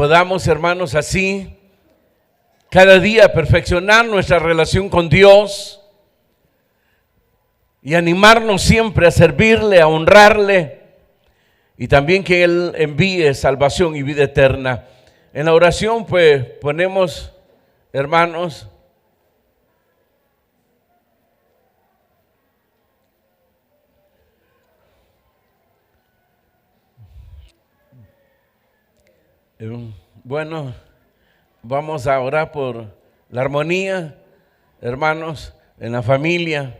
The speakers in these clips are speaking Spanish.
podamos, hermanos, así cada día perfeccionar nuestra relación con Dios y animarnos siempre a servirle, a honrarle, y también que Él envíe salvación y vida eterna. En la oración, pues, ponemos, hermanos, bueno, vamos a orar por la armonía, hermanos, en la familia,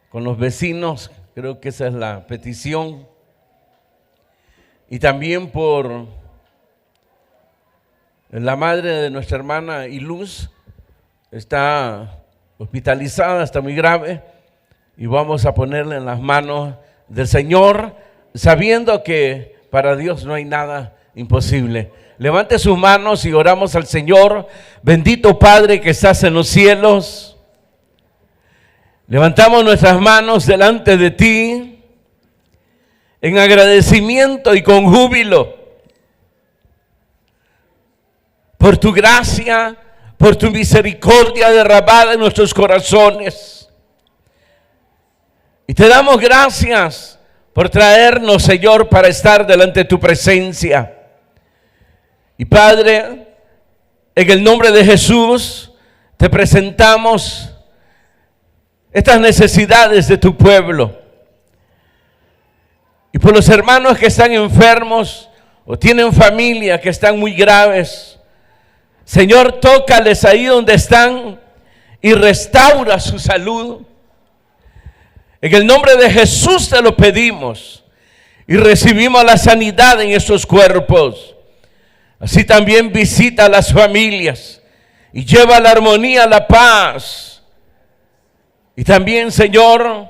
con los vecinos. Creo que esa es la petición. Y también por la madre de nuestra hermana Iluz. Está hospitalizada, está muy grave, y vamos a ponerla en las manos del Señor, sabiendo que para Dios no hay nada imposible. Levante sus manos y oramos al Señor. Bendito Padre que estás en los cielos, levantamos nuestras manos delante de ti en agradecimiento y con júbilo por tu gracia, por tu misericordia derramada en nuestros corazones. Y te damos gracias por traernos, Señor, para estar delante de tu presencia. Y Padre, en el nombre de Jesús, te presentamos estas necesidades de tu pueblo. Y por los hermanos que están enfermos o tienen familia que están muy graves, Señor, tócales ahí donde están y restaura su salud. En el nombre de Jesús te lo pedimos y recibimos la sanidad en estos cuerpos. Así también visita a las familias y lleva la armonía, la paz. Y también, Señor,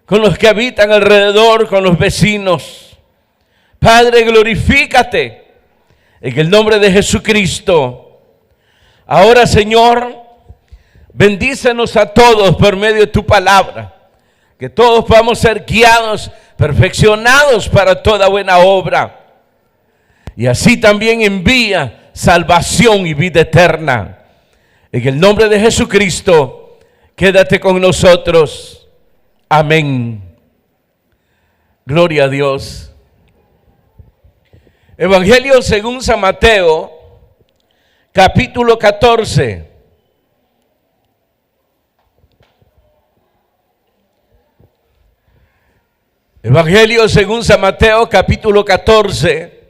con los que habitan alrededor, con los vecinos. Padre, glorifícate en el nombre de Jesucristo. Ahora, Señor, bendícenos a todos por medio de tu palabra, que todos podamos ser guiados, perfeccionados para toda buena obra. Y así también envía salvación y vida eterna. En el nombre de Jesucristo, quédate con nosotros. Amén. Gloria a Dios. Evangelio según San Mateo, capítulo 14. Evangelio según San Mateo, capítulo 14.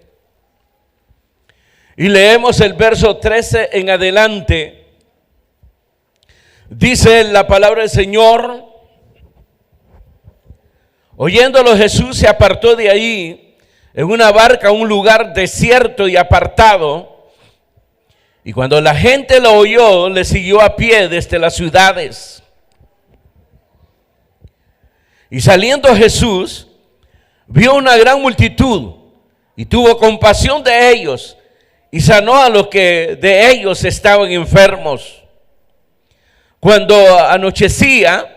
Y leemos el verso 13 en adelante. Dice la palabra del Señor: oyéndolo, Jesús se apartó de ahí en una barca a un lugar desierto y apartado. Y cuando la gente lo oyó, le siguió a pie desde las ciudades. Y saliendo Jesús, vio una gran multitud y tuvo compasión de ellos y sanó a los que de ellos estaban enfermos. Cuando anochecía,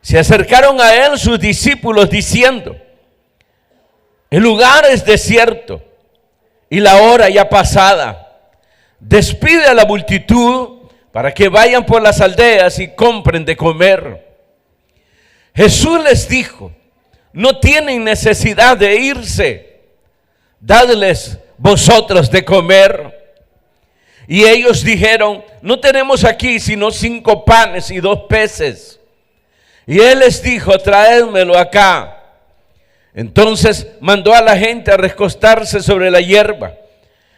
se acercaron a él sus discípulos diciendo: el lugar es desierto y la hora ya pasada. Despide a la multitud para que vayan por las aldeas y compren de comer. Jesús les dijo: no tienen necesidad de irse, dadles vosotros de comer. Y ellos dijeron: no tenemos aquí sino 5 panes y 2 peces. Y él les dijo: traédmelo acá. Entonces mandó a la gente a recostarse sobre la hierba,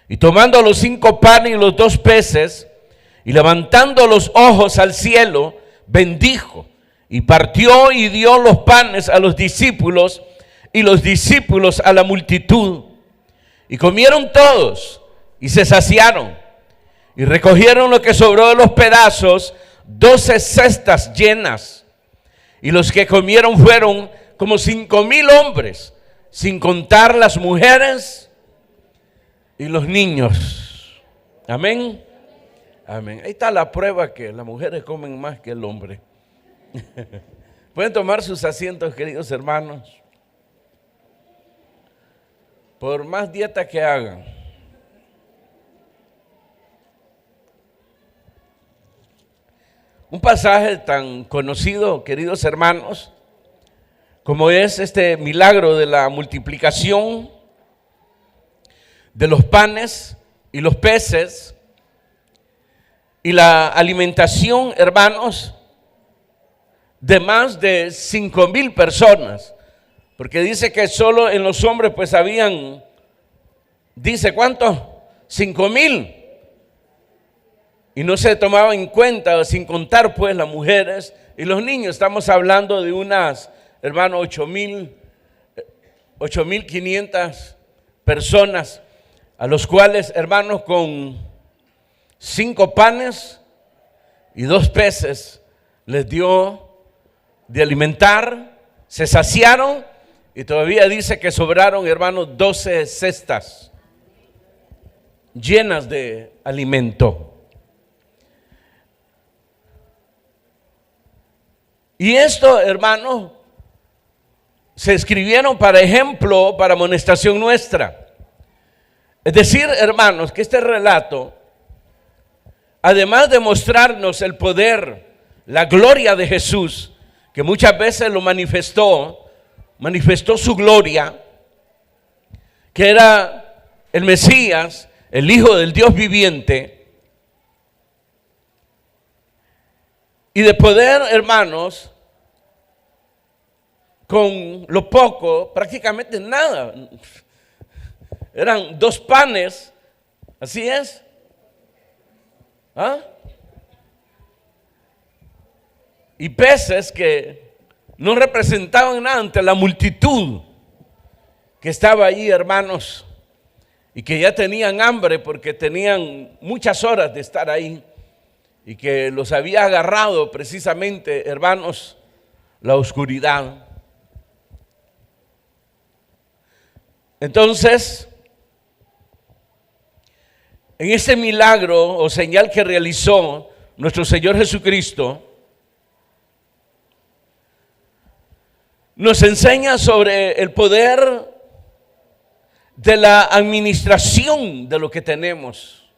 y tomando los 5 panes y los 2 peces, y levantando los ojos al cielo, bendijo, y partió y dio los panes a los discípulos, y los discípulos a la multitud. Y comieron todos, y se saciaron, y recogieron lo que sobró de los pedazos, 12 cestas llenas. Y los que comieron fueron como 5,000 hombres, sin contar las mujeres y los niños. Amén. Amén. Ahí está la prueba que las mujeres comen más que el hombre. Pueden tomar sus asientos, queridos hermanos. Por más dieta que hagan, un pasaje tan conocido, queridos hermanos, como es este milagro de la multiplicación de los panes y los peces y la alimentación, hermanos, de más de 5,000 personas, porque dice que solo en los hombres pues habían, dice, ¿cuánto? 5,000, y no se tomaba en cuenta, sin contar pues las mujeres y los niños. Estamos hablando de unas, hermanos, 8,500 personas, a los cuales, hermanos, con 5 panes y 2 peces les dio de alimentar, se saciaron, y todavía dice que sobraron, hermanos, 12 cestas llenas de alimento. Y esto, hermanos, se escribieron para ejemplo, para amonestación nuestra. Es decir, hermanos, que este relato, además de mostrarnos el poder, la gloria de Jesús, que muchas veces lo manifestó su gloria, que era el Mesías, el Hijo del Dios viviente, y de poder, hermanos, con lo poco, prácticamente nada. Eran 2 panes, así es. ¿Ah? Y peces que no representaban nada ante la multitud que estaba allí, hermanos, y que ya tenían hambre porque tenían muchas horas de estar ahí, y que los había agarrado precisamente, hermanos, la oscuridad. Entonces, en este milagro o señal que realizó nuestro Señor Jesucristo, nos enseña sobre el poder de la administración de lo que tenemos.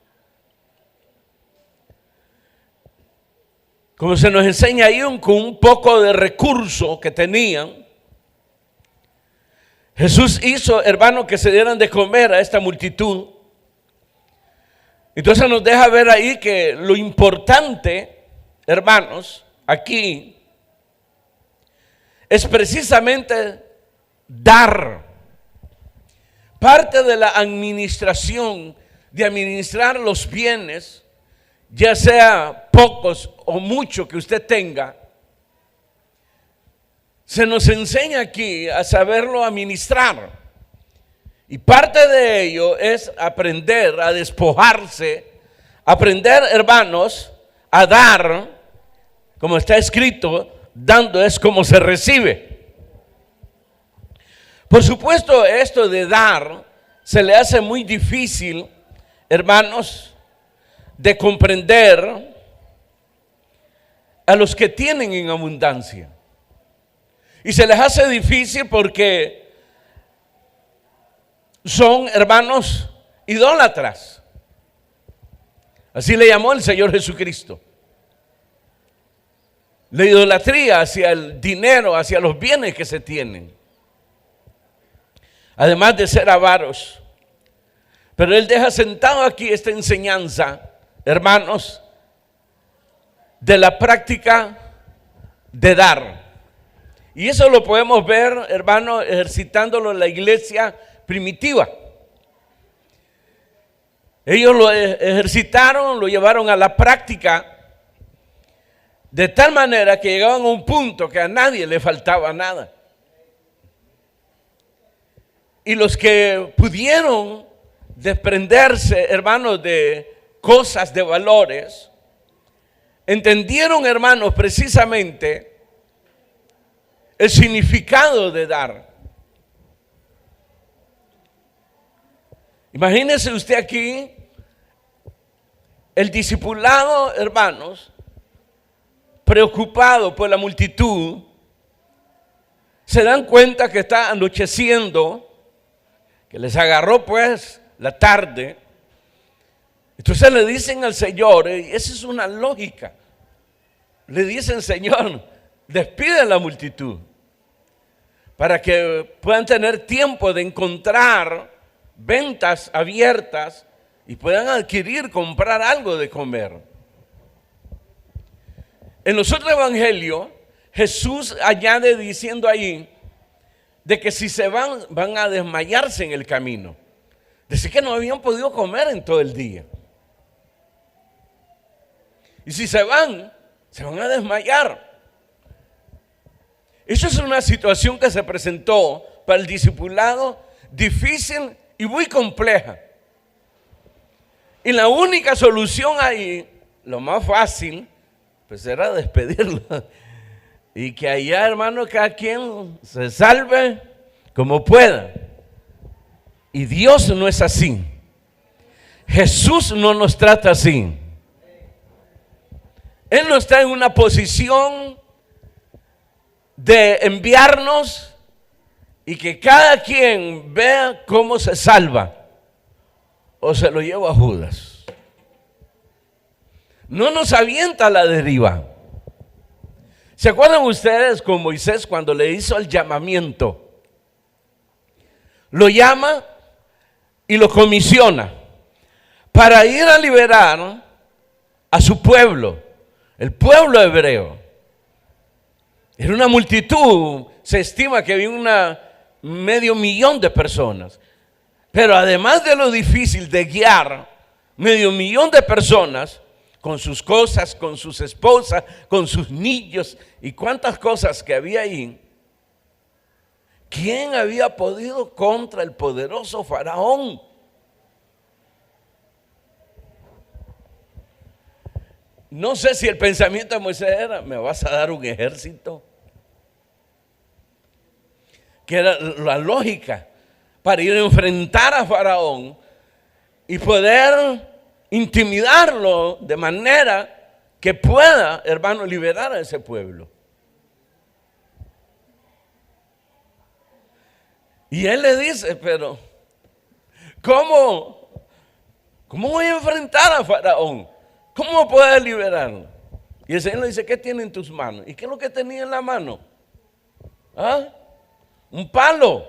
Como se nos enseña ahí, con un poco de recurso que tenían, Jesús hizo, hermano, que se dieran de comer a esta multitud. Entonces nos deja ver ahí que lo importante, hermanos, aquí es precisamente dar. Parte de la administración, de administrar los bienes, ya sea pocos o mucho que usted tenga, se nos enseña aquí a saberlo administrar. Y parte de ello es aprender a despojarse, aprender, hermanos, a dar, como está escrito, dando es como se recibe. Por supuesto, esto de dar se le hace muy difícil, hermanos, de comprender a los que tienen en abundancia. Y se les hace difícil porque son, hermanos, idólatras. Así le llamó el Señor Jesucristo. La idolatría hacia el dinero, hacia los bienes que se tienen. Además de ser avaros. Pero Él deja sentado aquí esta enseñanza, hermanos, de la práctica de dar. Y eso lo podemos ver, hermano, ejercitándolo en la iglesia primitiva. Ellos lo ejercitaron, lo llevaron a la práctica, de tal manera que llegaban a un punto que a nadie le faltaba nada. Y los que pudieron desprenderse, hermanos, de cosas de valores, entendieron, hermanos, precisamente el significado de dar. Imagínese usted aquí el discipulado, hermanos, preocupado por la multitud, se dan cuenta que está anocheciendo, que les agarró pues la tarde. Entonces le dicen al Señor, y esa es una lógica, le dicen: Señor, despide a la multitud para que puedan tener tiempo de encontrar ventas abiertas y puedan adquirir, comprar algo de comer. En los otros evangelios, Jesús añade diciendo ahí de que si se van a desmayarse en el camino. Decir que no habían podido comer en todo el día. Y si se van a desmayar. Eso es una situación que se presentó para el discipulado difícil y muy compleja. Y la única solución ahí, lo más fácil, pues era despedirlo. Y que allá, hermano, cada quien se salve como pueda. Y Dios no es así. Jesús no nos trata así. Él no está en una posición de enviarnos y que cada quien vea cómo se salva o se lo lleva a Judas. No nos avienta a la deriva. ¿Se acuerdan ustedes con Moisés cuando le hizo el llamamiento? Lo llama y lo comisiona para ir a liberar a su pueblo, el pueblo hebreo. Era una multitud, se estima que había medio millón de personas. Pero además de lo difícil de guiar medio millón de personas, con sus cosas, con sus esposas, con sus niños y cuántas cosas que había ahí, ¿quién había podido contra el poderoso Faraón? No sé si el pensamiento de Moisés era: ¿me vas a dar un ejército? Que era la lógica para ir a enfrentar a Faraón y poder intimidarlo de manera que pueda, hermano, liberar a ese pueblo. Y él le dice: pero ¿cómo voy a enfrentar a Faraón? ¿Cómo puedes liberarlo? Y el Señor le dice: ¿qué tiene en tus manos? ¿Y qué es lo que tenía en la mano? ¿Ah? Un palo,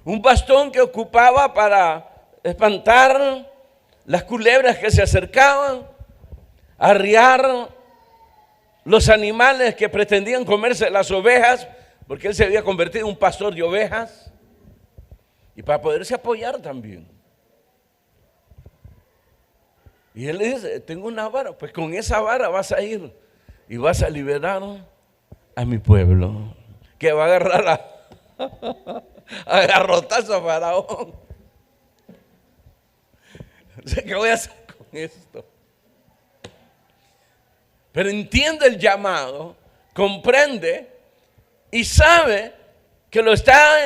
un bastón que ocupaba para espantar las culebras que se acercaban, arriar los animales que pretendían comerse las ovejas, porque él se había convertido en un pastor de ovejas, y para poderse apoyar también. Y él le dice: tengo una vara, pues con esa vara vas a ir y vas a liberar a mi pueblo, que va a agarrar a garrotazo a Faraón. ¿Qué voy a hacer con esto? Pero entiende el llamado, comprende y sabe que lo está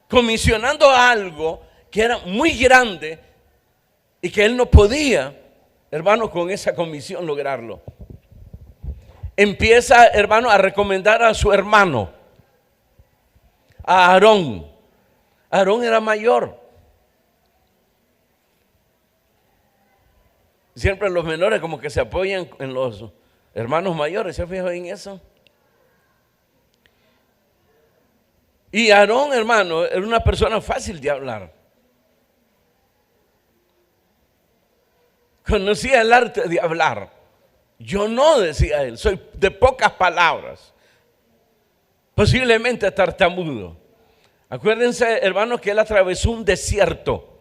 comisionando a algo que era muy grande y que él no podía, hermano, con esa comisión lograrlo. Empieza, hermano, a recomendar a su hermano, a Aarón. Aarón era mayor. Siempre los menores como que se apoyan en los hermanos mayores. ¿Se fijan en eso? Y Aarón, hermano, era una persona fácil de hablar. Conocía el arte de hablar. Yo no, decía él, soy de pocas palabras. Posiblemente tartamudo. Acuérdense, hermanos, que él atravesó un desierto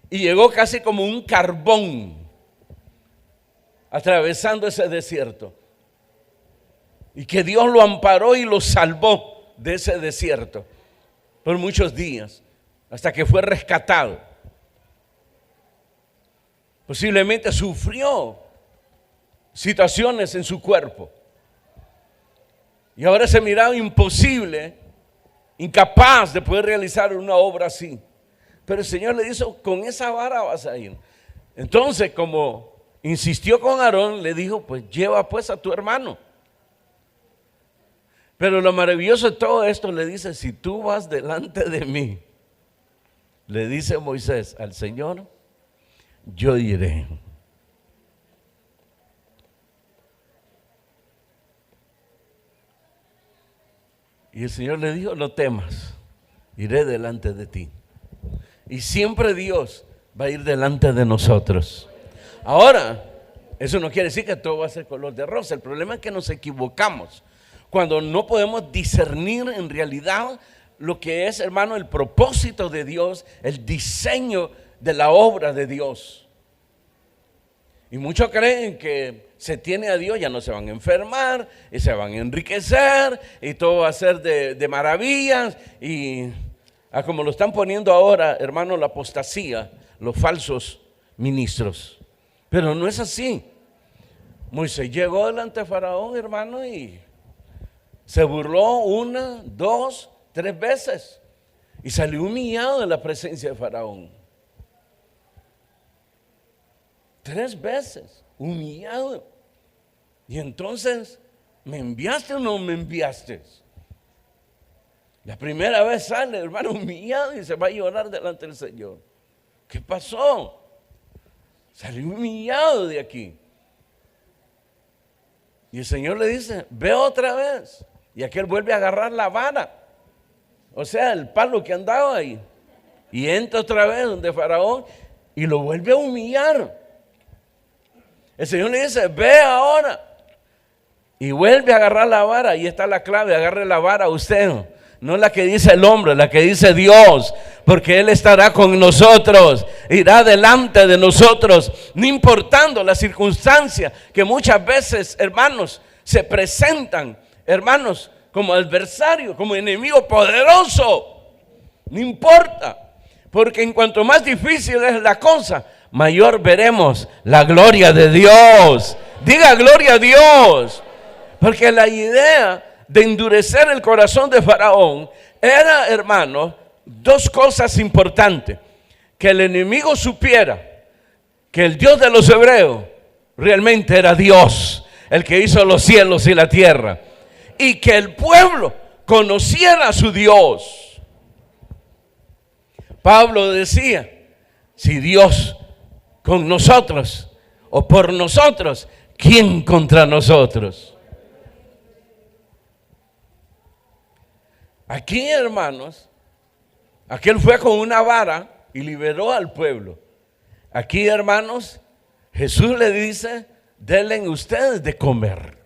y llegó casi como un carbón atravesando ese desierto. Y que Dios lo amparó y lo salvó de ese desierto por muchos días, hasta que fue rescatado. Posiblemente sufrió situaciones en su cuerpo y ahora se miraba imposible, incapaz de poder realizar una obra así. Pero el Señor le dijo: con esa vara vas a ir. Entonces, como insistió con Aarón, le dijo: pues lleva pues a tu hermano. Pero lo maravilloso de todo esto, le dice: si tú vas delante de mí, le dice Moisés al Señor, yo iré. Y el Señor le dijo, no temas, iré delante de ti. Y siempre Dios va a ir delante de nosotros. Ahora, eso no quiere decir que todo va a ser color de rosa. El problema es que nos equivocamos cuando no podemos discernir en realidad lo que es, hermano, el propósito de Dios, el diseño de la obra de Dios. Y muchos creen que se tiene a Dios, ya no se van a enfermar, y se van a enriquecer, y todo va a ser de maravillas, y como lo están poniendo ahora, hermano, la apostasía, los falsos ministros. Pero no es así. Moisés llegó delante de Faraón, hermano, y se burló 1, 2, 3 veces, y salió humillado de la presencia de Faraón. 3 veces, humillado. Y entonces, ¿me enviaste o no me enviaste? La primera vez sale, hermano, humillado y se va a llorar delante del Señor. ¿Qué pasó? Salió humillado de aquí. Y el Señor le dice, ve otra vez. Y aquel vuelve a agarrar la vara, o sea, el palo que andaba ahí. Y entra otra vez donde Faraón y lo vuelve a humillar. El Señor le dice, ve ahora. Y vuelve a agarrar la vara. Ahí está la clave, agarre la vara usted. No la que dice el hombre, la que dice Dios. Porque Él estará con nosotros, irá delante de nosotros, no importando las circunstancias que muchas veces, hermanos, se presentan, hermanos, como adversario, como enemigo poderoso. No importa, porque en cuanto más difícil es la cosa, mayor veremos la gloria de Dios. Diga gloria a Dios. Porque la idea de endurecer el corazón de Faraón era, hermano, 2 cosas importantes: que el enemigo supiera que el Dios de los hebreos realmente era Dios, el que hizo los cielos y la tierra, y que el pueblo conociera a su Dios. Pablo decía, si Dios con nosotros o por nosotros, ¿quién contra nosotros? Aquí, hermanos, aquel fue con una vara y liberó al pueblo. Aquí, hermanos, Jesús le dice, denle ustedes de comer.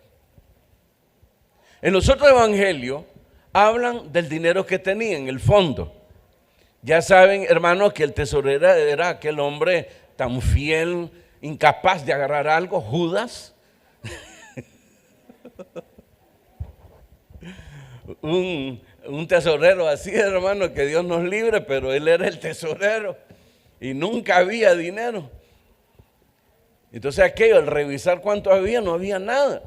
En los otros evangelios hablan del dinero que tenía en el fondo. Ya saben, hermanos, que el tesorero era aquel hombre tan fiel, incapaz de agarrar algo, Judas. un tesorero así, hermano, que Dios nos libre, pero él era el tesorero y nunca había dinero. Entonces aquello, al revisar cuánto había, no había nada.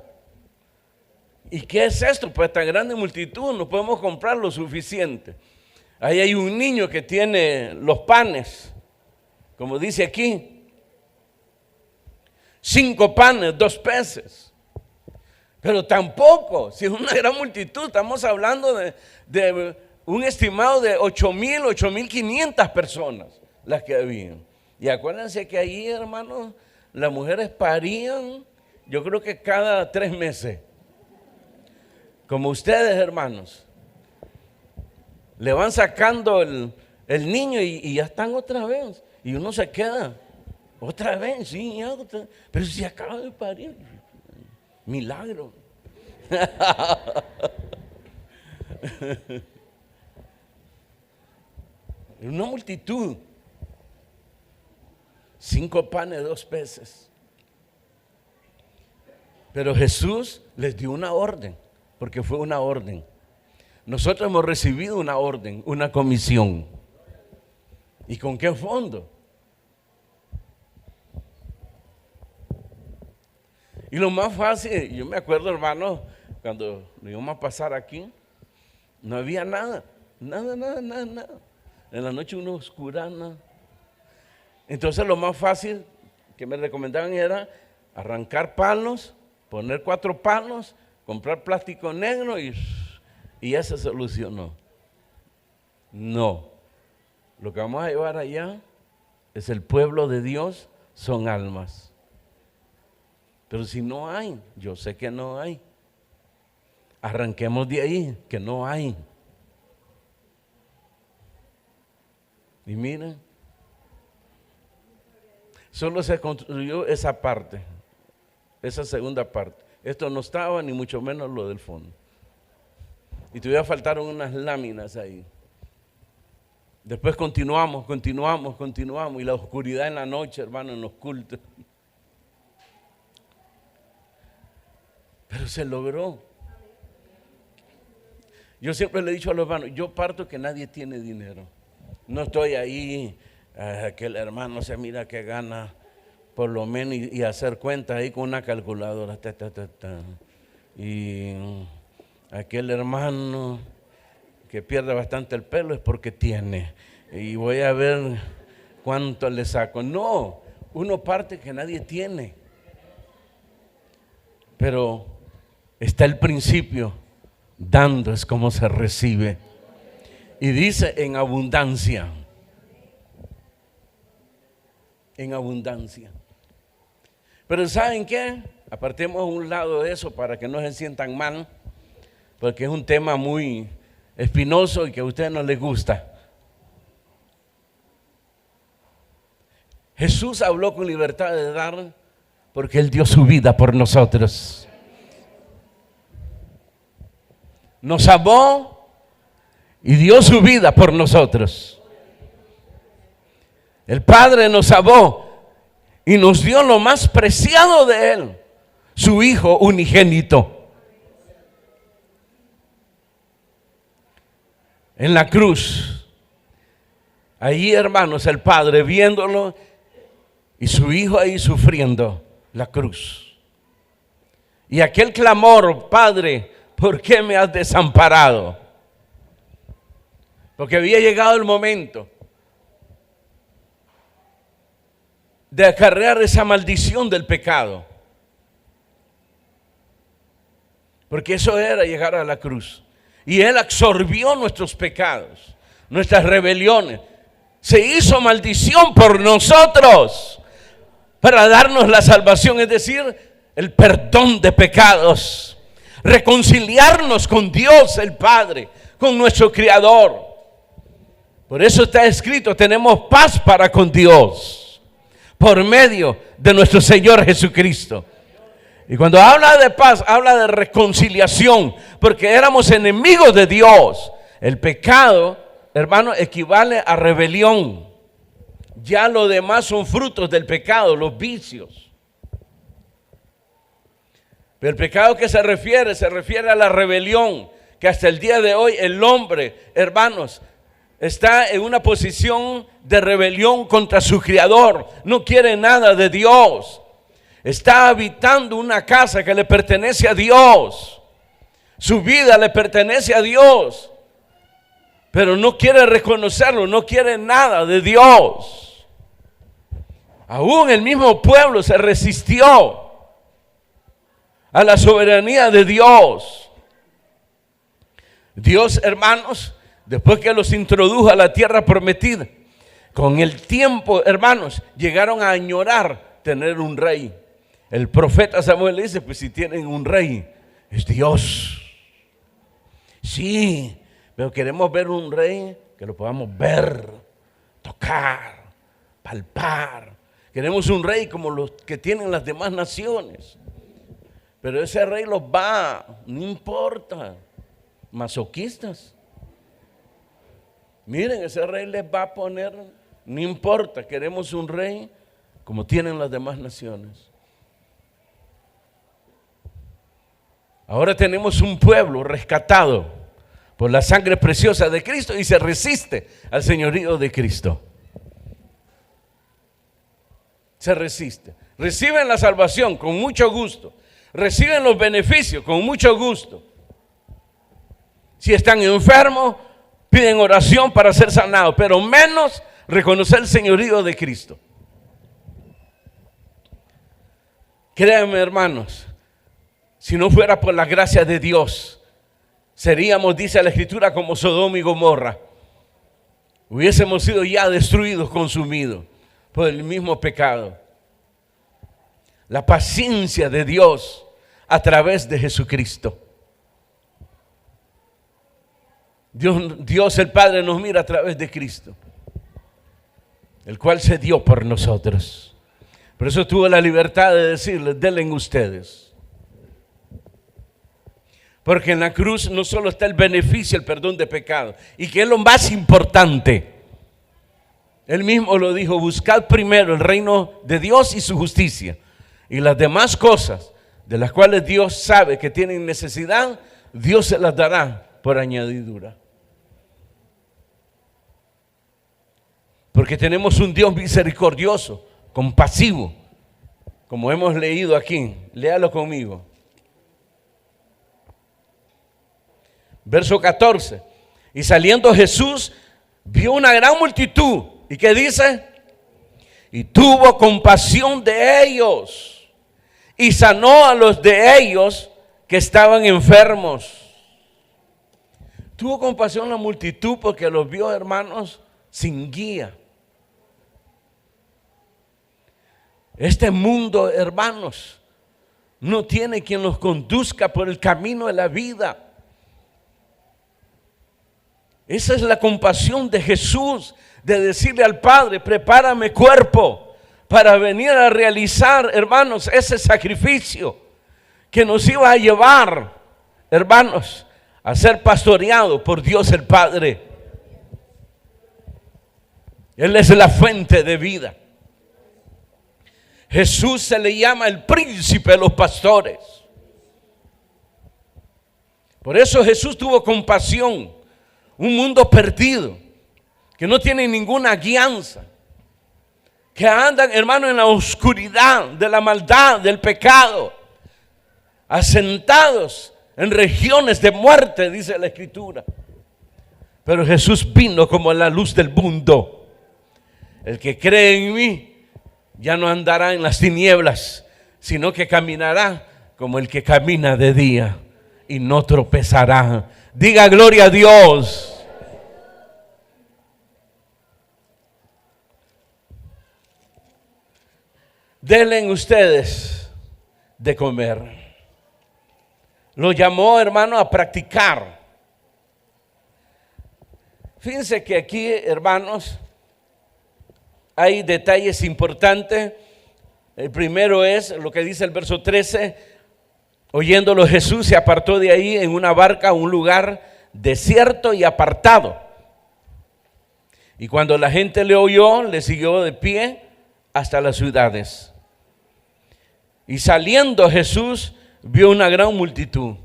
¿Y qué es esto? Pues tan grande multitud, no podemos comprar lo suficiente. Ahí hay un niño que tiene los panes, como dice aquí, 5 panes, 2 peces. Pero tampoco, si es una gran multitud, estamos hablando de un estimado de 8,000, 8,500 personas las que habían. Y acuérdense que ahí, hermanos, las mujeres parían, yo creo que cada 3 meses. Como ustedes, hermanos, le van sacando el niño y ya están otra vez. Y uno se queda, otra vez, sí, pero si acaba de parir. Milagro. Una multitud. 5 panes, 2 peces. Pero Jesús les dio una orden, porque fue una orden. Nosotros hemos recibido una orden, una comisión. ¿Y con qué fondo? Y lo más fácil, yo me acuerdo, hermano, cuando nos íbamos a pasar aquí, no había nada. En la noche una oscurana. Entonces lo más fácil que me recomendaban era arrancar palos, poner 4 palos, comprar plástico negro y ya se solucionó. No, lo que vamos a llevar allá es el pueblo de Dios, son almas. Pero si no hay, yo sé que no hay. arranquemos de ahí, que no hay. Y miren, solo se construyó esa parte, esa segunda parte. Esto no estaba, ni mucho menos lo del fondo. Y todavía faltaron unas láminas ahí. Después continuamos, y la oscuridad en la noche, hermano, en los cultos. Pero se logró. Yo siempre le he dicho a los hermanos, yo parto que nadie tiene dinero. No estoy ahí, que el hermano se mira que gana por lo menos y hacer cuentas ahí con una calculadora. Y aquel hermano que pierde bastante el pelo es porque tiene. Y voy a ver cuánto le saco. No, uno parte que nadie tiene. Pero está el principio, dando es como se recibe. Y dice en abundancia. En abundancia. Pero ¿saben qué? Apartemos un lado de eso para que no se sientan mal, porque es un tema muy espinoso y que a ustedes no les gusta. Jesús habló con libertad de dar porque Él dio su vida por nosotros. Nos amó y dio su vida por nosotros. El Padre nos amó y nos dio lo más preciado de Él, su Hijo unigénito. En la cruz, allí, hermanos, el Padre viéndolo y su Hijo ahí sufriendo la cruz. Y aquel clamor, Padre, ¿por qué me has desamparado? Porque había llegado el momento de acarrear esa maldición del pecado. Porque eso era llegar a la cruz. Y Él absorbió nuestros pecados, nuestras rebeliones. Se hizo maldición por nosotros para darnos la salvación, es decir, el perdón de pecados. Reconciliarnos con Dios el Padre, con nuestro Creador. Por eso está escrito, tenemos paz para con Dios, por medio de nuestro Señor Jesucristo. Y cuando habla de paz, habla de reconciliación, porque éramos enemigos de Dios. El pecado, hermano, equivale a rebelión. Ya lo demás son frutos del pecado, los vicios. Pero el pecado que se refiere a la rebelión, que hasta el día de hoy el hombre, hermanos, está en una posición de rebelión contra su Creador. No quiere nada de Dios. Está habitando una casa que le pertenece a Dios. Su vida le pertenece a Dios. Pero no quiere reconocerlo, no quiere nada de Dios. Aún el mismo pueblo se resistió a la soberanía de Dios. Dios, hermanos, después que los introdujo a la tierra prometida, con el tiempo, hermanos, llegaron a añorar tener un rey. El profeta Samuel le dice, pues si tienen un rey, es Dios. Sí, pero queremos ver un rey que lo podamos ver, tocar, palpar. Queremos un rey como los que tienen las demás naciones. Pero ese rey los va, no importa, masoquistas. Miren, ese rey les va a poner, no importa, queremos un rey como tienen las demás naciones. Ahora tenemos un pueblo rescatado por la sangre preciosa de Cristo y se resiste al señorío de Cristo. Se resiste. Reciben la salvación con mucho gusto. Reciben los beneficios con mucho gusto. Si están enfermos, piden oración para ser sanados, pero menos reconocer el señorío de Cristo. Créanme, hermanos, si no fuera por la gracia de Dios, seríamos, dice la Escritura, como Sodoma y Gomorra. Hubiésemos sido ya destruidos, consumidos por el mismo pecado. La paciencia de Dios a través de Jesucristo. Dios el Padre nos mira a través de Cristo, el cual se dio por nosotros. Por eso tuvo la libertad de decirles: denle ustedes. Porque en la cruz no solo está el beneficio, el perdón de pecado, y que es lo más importante. Él mismo lo dijo: buscad primero el reino de Dios y su justicia, y las demás cosas de las cuales Dios sabe que tienen necesidad, Dios se las dará por añadidura. Porque tenemos un Dios misericordioso, compasivo, como hemos leído aquí. Léalo conmigo. Verso 14. Y saliendo Jesús, vio una gran multitud. ¿Y qué dice? Y tuvo compasión de ellos, y sanó a los de ellos que estaban enfermos. Tuvo compasión la multitud porque los vio, hermanos, sin guía. Este mundo, hermanos, no tiene quien los conduzca por el camino de la vida. Esa es la compasión de Jesús, de decirle al Padre: prepárame cuerpo para venir a realizar, hermanos, ese sacrificio que nos iba a llevar, hermanos, a ser pastoreado por Dios el Padre. Él es la fuente de vida. Jesús se le llama el príncipe de los pastores. Por eso Jesús tuvo compasión. Un mundo perdido, que no tiene ninguna guianza, que andan, hermano, en la oscuridad de la maldad, del pecado, asentados en regiones de muerte, dice la Escritura. Pero Jesús vino como la luz del mundo. El que cree en mí ya no andará en las tinieblas, sino que caminará como el que camina de día y no tropezará. Diga gloria a Dios. Denle ustedes de comer. Lo llamó, hermano, a practicar. Fíjense que aquí, hermanos, hay detalles importantes. El primero es lo que dice el verso 13. Oyéndolo Jesús se apartó de ahí en una barca a un lugar desierto y apartado. Y cuando la gente le oyó, le siguió de pie hasta las ciudades. Y saliendo Jesús vio una gran multitud.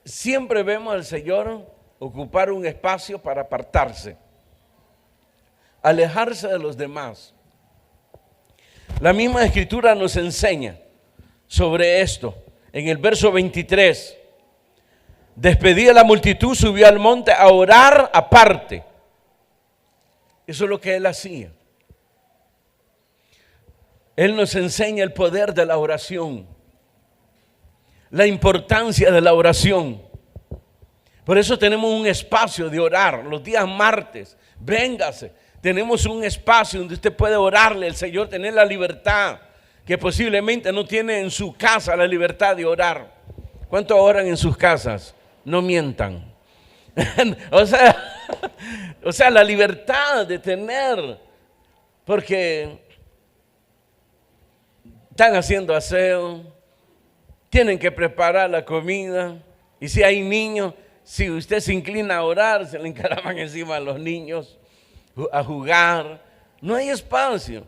Siempre vemos al Señor ocupar un espacio para apartarse, alejarse de los demás. La misma Escritura nos enseña sobre esto. En el verso 23, despedida la multitud, subió al monte a orar aparte. Eso es lo que él hacía. Él nos enseña el poder de la oración, la importancia de la oración. Por eso tenemos un espacio de orar los días martes. Véngase, tenemos un espacio donde usted puede orarle al Señor, tener la libertad que posiblemente no tiene en su casa, la libertad de orar. ¿Cuántos oran en sus casas? No mientan. o sea, la libertad de tener, porque están haciendo aseo, tienen que preparar la comida, y si hay niños, si usted se inclina a orar, se le encaraman encima a los niños a jugar. No hay espacio.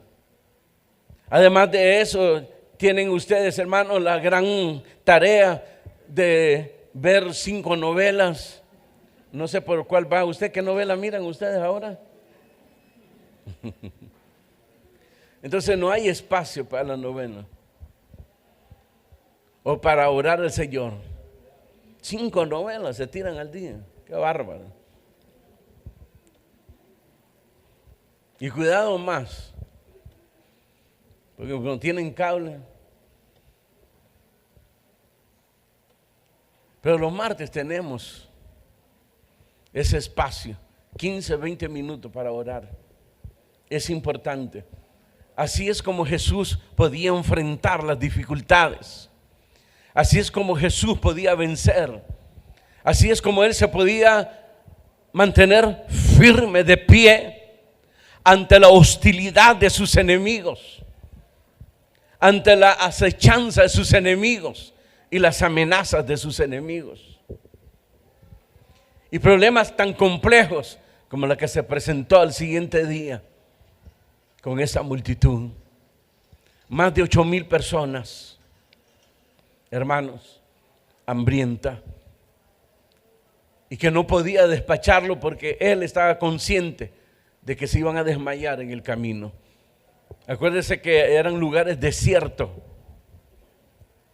Además de eso, tienen ustedes, hermanos, la gran tarea de ver 5 novelas. No sé por cuál va. ¿Usted qué novela miran ustedes ahora? Entonces no hay espacio para la novela o para orar al Señor. 5 novelas se tiran al día. Qué bárbaro. Y cuidado más, porque cuando tienen cable. Pero los martes tenemos ese espacio, 15, 20 minutos para orar. Es importante. Así es como Jesús podía enfrentar las dificultades. Así es como Jesús podía vencer. Así es como Él se podía mantener firme de pie ante la hostilidad de sus enemigos, ante la acechanza de sus enemigos y las amenazas de sus enemigos. Y problemas tan complejos como la que se presentó al siguiente día con esa multitud. Más de 8,000 personas, hermanos, hambrienta, y que no podía despacharlo porque él estaba consciente de que se iban a desmayar en el camino. Acuérdense que eran lugares desiertos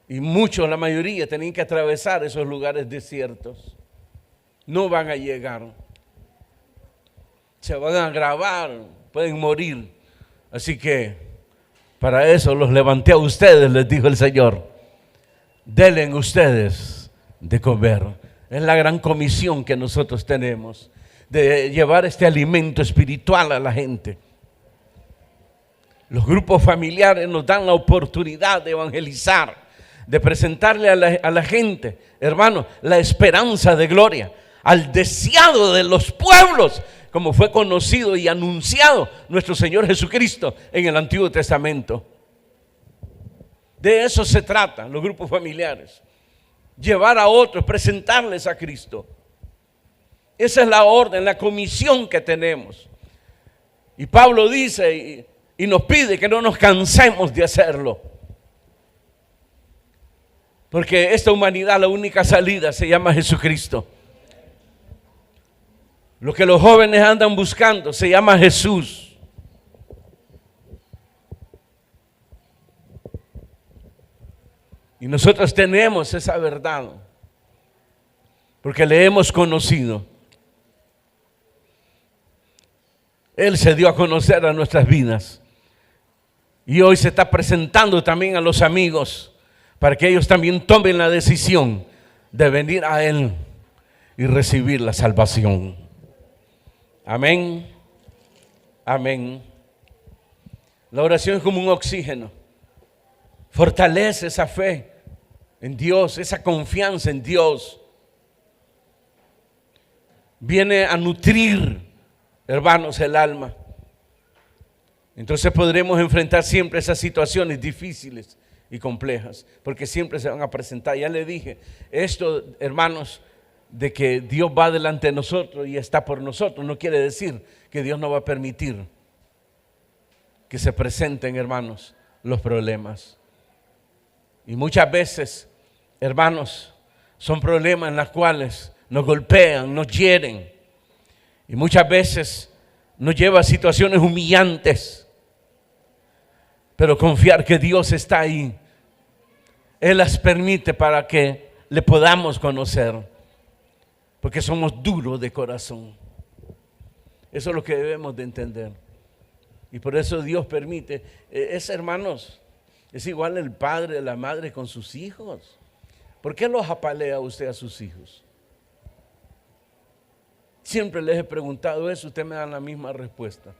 y muchos, la mayoría, tenían que atravesar esos lugares desiertos. No van a llegar, se van a agravar, pueden morir. Así que para eso los levanté a ustedes, les dijo el Señor. Denle ustedes de comer. Es la gran comisión que nosotros tenemos, de llevar este alimento espiritual a la gente. Los grupos familiares nos dan la oportunidad de evangelizar, de presentarle a la gente, hermanos, la esperanza de gloria, al deseado de los pueblos, como fue conocido y anunciado nuestro Señor Jesucristo en el Antiguo Testamento. De eso se trata los grupos familiares, llevar a otros, presentarles a Cristo. Esa es la orden, la comisión que tenemos. Y Pablo dice y nos pide que no nos cansemos de hacerlo, porque esta humanidad, la única salida se llama Jesucristo. Lo que los jóvenes andan buscando se llama Jesús. Y nosotros tenemos esa verdad, porque le hemos conocido. Él se dio a conocer a nuestras vidas. Y hoy se está presentando también a los amigos, para que ellos también tomen la decisión de venir a Él y recibir la salvación. Amén. Amén. La oración es como un oxígeno. Fortalece esa fe en Dios, esa confianza en Dios. Viene a nutrir, hermanos, el alma. Entonces podremos enfrentar siempre esas situaciones difíciles y complejas, porque siempre se van a presentar. Ya le dije, esto, hermanos, de que Dios va delante de nosotros y está por nosotros, no quiere decir que Dios no va a permitir que se presenten, hermanos, los problemas. Y muchas veces, hermanos, son problemas en los cuales nos golpean, nos hieren, y muchas veces nos lleva a situaciones humillantes. Pero confiar que Dios está ahí, Él las permite para que le podamos conocer, porque somos duros de corazón. Eso es lo que debemos de entender. Y por eso Dios permite. Hermanos, es igual el padre, la madre con sus hijos. ¿Por qué los apalea usted a sus hijos? Siempre les he preguntado eso, ustedes me dan la misma respuesta.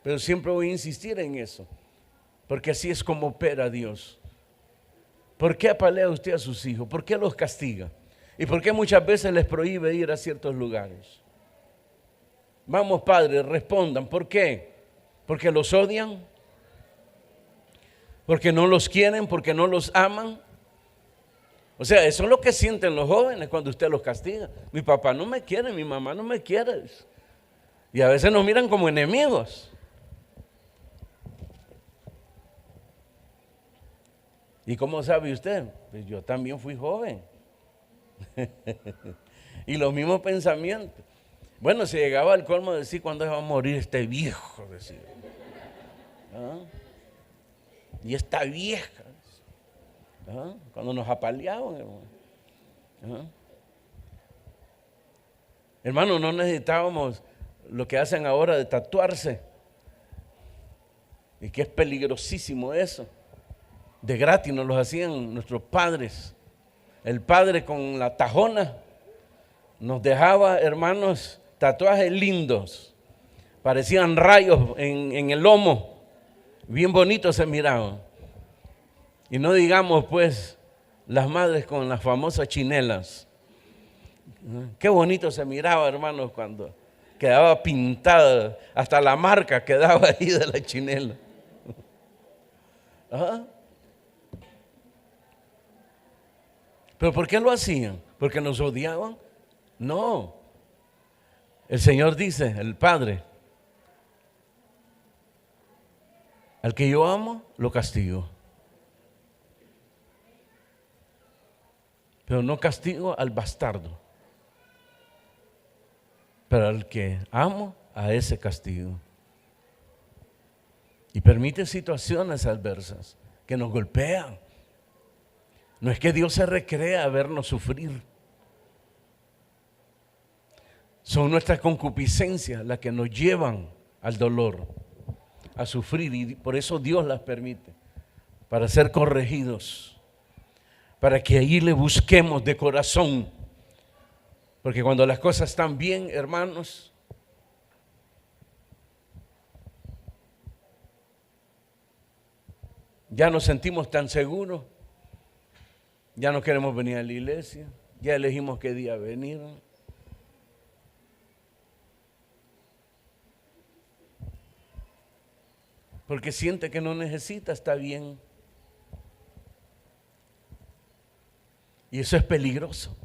Pero siempre voy a insistir en eso, porque así es como opera Dios. ¿Por qué apalea usted a sus hijos? ¿Por qué los castiga? ¿Y por qué muchas veces les prohíbe ir a ciertos lugares? Vamos, padres, respondan. ¿Por qué? ¿Porque los odian? ¿Porque no los quieren? ¿Porque no los aman? O sea, eso es lo que sienten los jóvenes cuando usted los castiga. Mi papá no me quiere, mi mamá no me quiere. Y a veces nos miran como enemigos. ¿Y cómo sabe usted? Pues yo también fui joven. Y los mismos pensamientos. Bueno, se llegaba al colmo de decir, ¿cuándo se va a morir este viejo? Decía. ¿Ah? Y esta vieja. ¿Ah? Cuando nos apaleaban, hermano. ¿Ah? Hermano, no necesitábamos lo que hacen ahora de tatuarse. Y que es peligrosísimo eso. De gratis nos los hacían nuestros padres. El padre con la tajona nos dejaba, hermanos, tatuajes lindos. Parecían rayos en el lomo. Bien bonitos se miraban. Y no digamos pues las madres con las famosas chinelas. Qué bonito se miraba, hermanos, cuando quedaba pintada, hasta la marca quedaba ahí de la chinela. ¿Ah? ¿Pero por qué lo hacían? ¿Porque nos odiaban? No. El Señor dice, el Padre, al que yo amo, lo castigo. Pero no castigo al bastardo. Pero al que amo, a ese castigo. Y permite situaciones adversas que nos golpean. No es que Dios se recrea a vernos sufrir. Son nuestras concupiscencias las que nos llevan al dolor, a sufrir. Y por eso Dios las permite, para ser corregidos, para que ahí le busquemos de corazón. Porque cuando las cosas están bien, hermanos, ya nos sentimos tan seguros, ya no queremos venir a la iglesia, ya elegimos qué día venir. Porque siente que no necesita, está bien. Y eso es peligroso.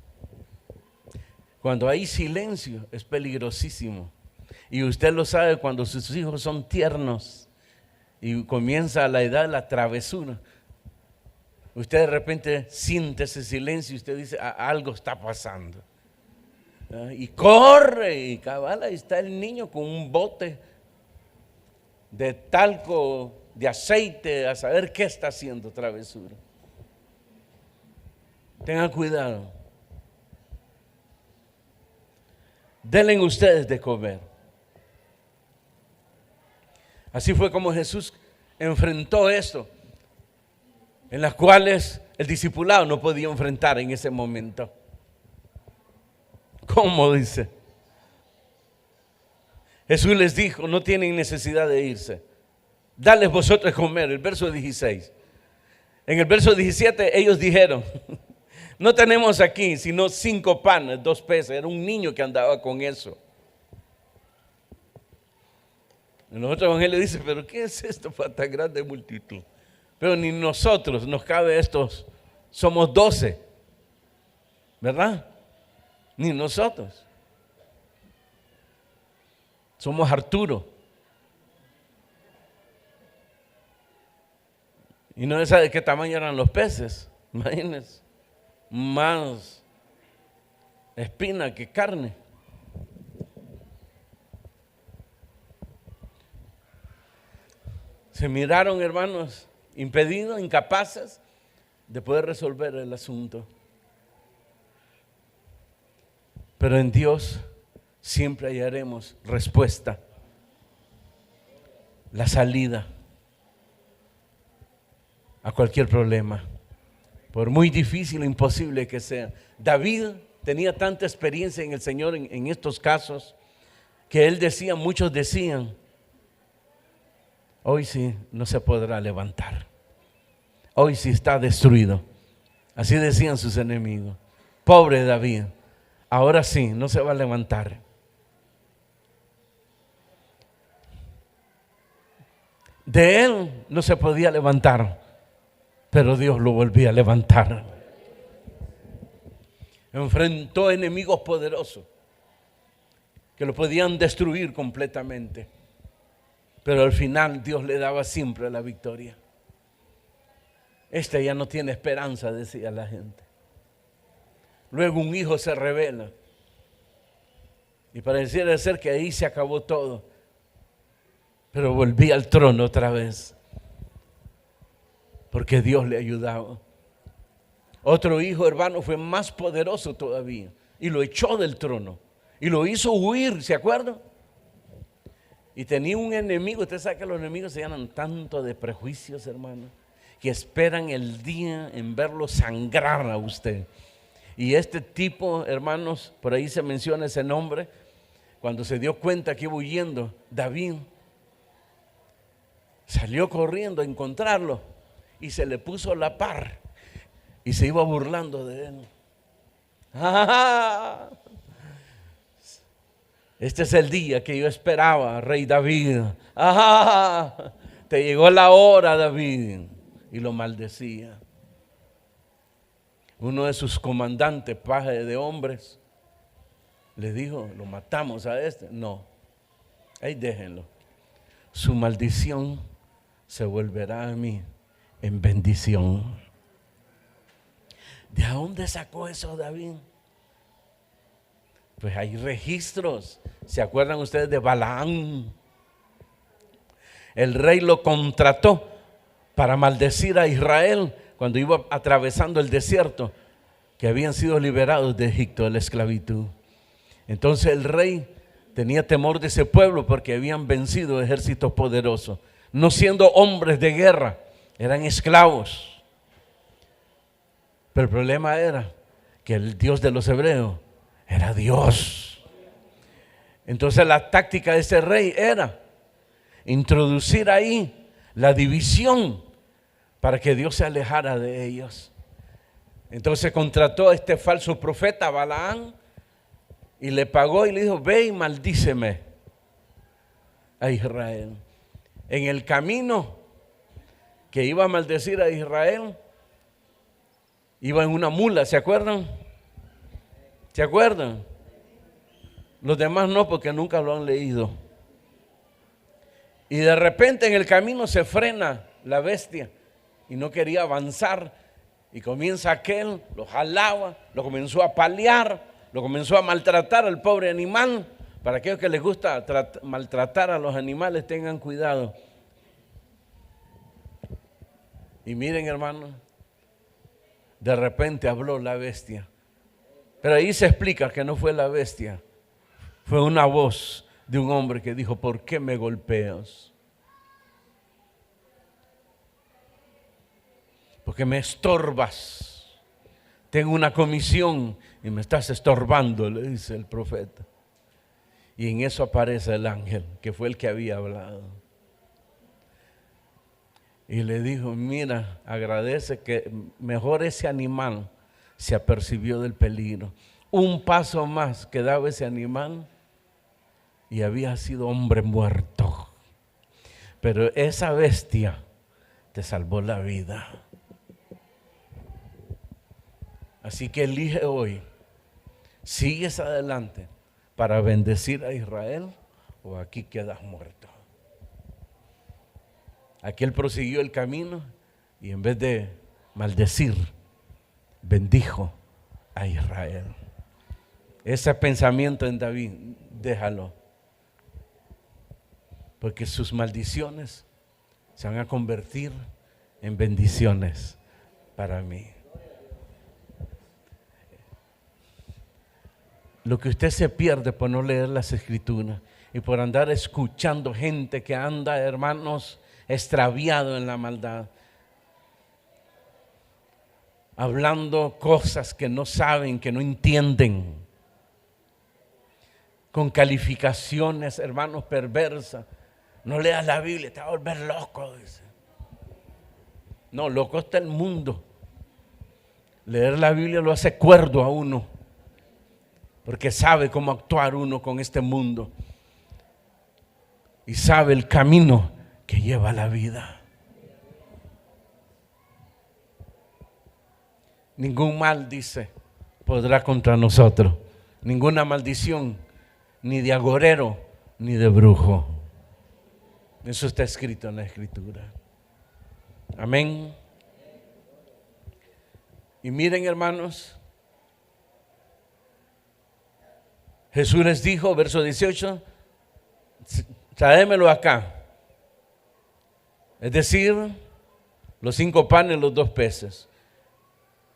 Cuando hay silencio es peligrosísimo. Y usted lo sabe cuando sus hijos son tiernos y comienza a la edad de la travesura. Usted de repente siente ese silencio y usted dice, algo está pasando. Y corre y cabal, ahí está el niño con un bote de talco, de aceite, a saber qué está haciendo travesura. Tengan cuidado. Denle ustedes de comer. Así fue como Jesús enfrentó esto, en las cuales el discipulado no podía enfrentar en ese momento. ¿Cómo dice? Jesús les dijo, no tienen necesidad de irse. Dales vosotros comer, el verso 16. En el verso 17 ellos dijeron, no tenemos aquí sino 5 panes, 2 peces. Era un niño que andaba con eso. En los otros evangelios dice, pero ¿qué es esto para tan grande multitud? Pero ni nosotros nos cabe estos, somos 12, ¿verdad? Ni nosotros. Somos Arturo. Y no se sabe de qué tamaño eran los peces. Imagínense. Más espina que carne. Se miraron, hermanos, impedidos, incapaces de poder resolver el asunto. Pero en Dios siempre hallaremos respuesta, la salida a cualquier problema, por muy difícil o imposible que sea. David tenía tanta experiencia en el Señor en estos casos, que él decía, muchos decían, hoy sí no se podrá levantar, hoy sí está destruido. Así decían sus enemigos. Pobre David, ahora sí no se va a levantar. De él no se podía levantar, pero Dios lo volvía a levantar. Enfrentó enemigos poderosos que lo podían destruir completamente, pero al final Dios le daba siempre la victoria. Este ya no tiene esperanza, decía la gente. Luego un hijo se revela y pareciera ser que ahí se acabó todo. Pero volví al trono otra vez, porque Dios le ayudaba. Otro hijo, hermano, fue más poderoso todavía y lo echó del trono y lo hizo huir, ¿se acuerdan? Y tenía un enemigo. Usted sabe que los enemigos se llenan tanto de prejuicios, hermano, que esperan el día en verlo sangrar a usted. Y este tipo, hermanos, por ahí se menciona ese nombre, cuando se dio cuenta que iba huyendo David, salió corriendo a encontrarlo y se le puso a la par y se iba burlando de él. Ah, este es el día que yo esperaba, rey David. Ah, te llegó la hora, David. Y lo maldecía. Uno de sus comandantes, paje de hombres, le dijo, lo matamos a este. No, ahí déjenlo. Su maldición se volverá a mí en bendición. ¿De dónde sacó eso David? Pues hay registros. ¿Se acuerdan ustedes de Balaam? El rey lo contrató para maldecir a Israel cuando iba atravesando el desierto, que habían sido liberados de Egipto, de la esclavitud. Entonces el rey tenía temor de ese pueblo porque habían vencido ejércitos poderosos, no siendo hombres de guerra, eran esclavos. Pero el problema era que el Dios de los hebreos era Dios. Entonces la táctica de ese rey era introducir ahí la división para que Dios se alejara de ellos. Entonces contrató a este falso profeta Balaam y le pagó y le dijo, ve y maldíceme a Israel. En el camino que iba a maldecir a Israel, iba en una mula, ¿se acuerdan? ¿Se acuerdan? Los demás no, porque nunca lo han leído. Y de repente en el camino se frena la bestia y no quería avanzar. Y comienza aquel, lo jalaba, lo comenzó a palear, lo comenzó a maltratar al pobre animal. Para aquellos que les gusta maltratar a los animales, tengan cuidado. Y miren, hermanos, de repente habló la bestia. Pero ahí se explica que no fue la bestia, fue una voz de un hombre que dijo, ¿por qué me golpeas? Porque me estorbas. Tengo una comisión y me estás estorbando, le dice el profeta. Y en eso aparece el ángel, que fue el que había hablado. Y le dijo, mira, agradece que mejor ese animal se apercibió del peligro. Un paso más que daba ese animal y había sido hombre muerto. Pero esa bestia te salvó la vida. Así que elige hoy, ¿sigues adelante para bendecir a Israel o aquí quedas muerto? Aquel prosiguió el camino y en vez de maldecir, bendijo a Israel. Ese pensamiento en David, déjalo, porque sus maldiciones se van a convertir en bendiciones para mí. Lo que usted se pierde por no leer las Escrituras y por andar escuchando gente que anda, hermanos, extraviado en la maldad, hablando cosas que no saben, que no entienden, con calificaciones, hermanos, perversas. No leas la Biblia, te va a volver loco, dice. No, loco está el mundo. Leer la Biblia lo hace cuerdo a uno, porque sabe cómo actuar uno con este mundo y sabe el camino que lleva la vida. Ningún mal, dice, podrá contra nosotros, ninguna maldición, ni de agorero, ni de brujo. Eso está escrito en la Escritura. Amén. Y miren, hermanos, Jesús les dijo, verso 18, tráemelo acá. Es decir, los 5 panes y los 2 peces.